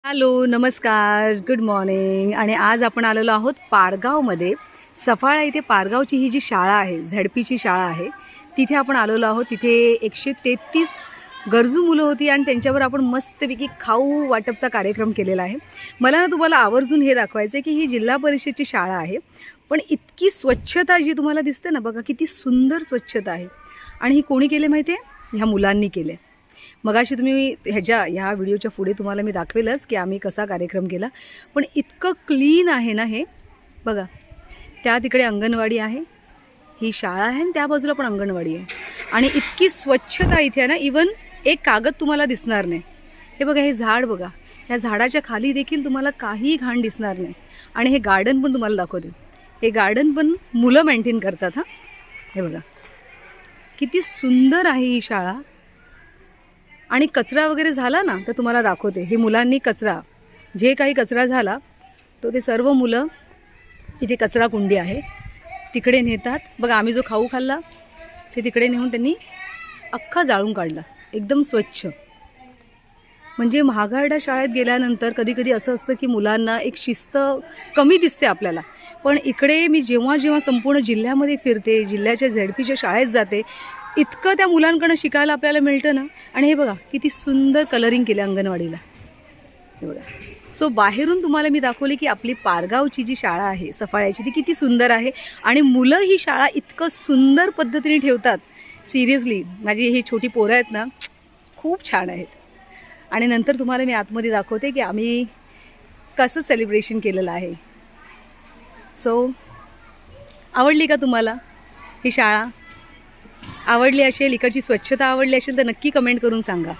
Hello नमस्कार good morning. आणि आज आपण आलेलो आहोत पारगावमध्ये. सफाळा इथे पारगावची ही जी शाळा आहे, झडपीची शाळा आहे, तिथे आपण आलेलो आहोत. तिथे 133 गरजू मुलं होती आणि त्यांच्यावर आपण मस्तपैकी खाऊ वाटपचा कार्यक्रम केलेला आहे. मला ना तुम्हाला आवर्जून हे दाखवायचं आहे की ही जिल्हा परिषदची शाळा आहे, पण इतकी स्वच्छता जी तुम्हाला दिसते ना, बघा किती सुंदर स्वच्छता आहे. आणि ही कोणी केले माहिती आहे? ह्या मुलांनी केले. मगाशी तुम्ही ह्या व्हिडिओच्या पुढे तुम्हाला मी दाखवेलच की आम्ही कसा कार्यक्रम केला, पण इतकं क्लीन आहे ना हे बघा. त्या तिकडे अंगणवाडी आहे, ही शाळा आहे आणि त्या बाजूला पण अंगणवाडी आहे. आणि इतकी स्वच्छता इथे आहे ना, इवन एक कागद तुम्हाला दिसणार नाही. हे बघा, हे झाड बघा, ह्या झाडाच्या खाली देखील तुम्हाला काही घाण दिसणार नाही. आणि हे गार्डन पण तुम्हाला दाखवते. हे गार्डन पण मुलं मेंटेन करतात. हां, हे बघा किती सुंदर आहे ही शाळा. आणि कचरा वगैरे झाला ना तर तुम्हाला दाखवते. हे मुलांनी कचरा, जे काही कचरा झाला तो ते सर्व मुलं, तिथे कचरा कुंडी आहे तिकडे नेतात. बघा, आम्ही जो खाऊ खाल्ला ते तिकडे नेऊन त्यांनी अख्खा जाळून काढला, एकदम स्वच्छ. म्हणजे महागारडा शाळेत गेल्यानंतर कधी कधी असं असतं की मुलांना एक शिस्त कमी दिसते आपल्याला, पण इकडे मी जेव्हा जेव्हा संपूर्ण जिल्ह्यामध्ये फिरते, जिल्ह्याच्या झेडपीच्या शाळेत जाते, इतकं त्या मुलांकडनं शिकायला आपल्याला मिळतं ना. आणि हे बघा किती सुंदर कलरिंग केलं अंगणवाडीला, हे बघा. सो बाहेरून तुम्हाला मी दाखवली की आपली पारगावची जी शाळा आहे सफाळ्याची, ती किती सुंदर आहे. आणि मुलं ही शाळा इतकं सुंदर पद्धतीने ठेवतात. सिरियसली माझी ही छोटी पोरं आहेत ना, खूप छान आहेत. आणि नंतर तुम्हाला मी आतमध्ये दाखवते की आम्ही कसं सेलिब्रेशन केलेलं आहे. सो आवडली का तुम्हाला ही शाळा? आवडली असेल, इकडची स्वच्छता आवडली असेल तर नक्की कमेंट करून सांगा.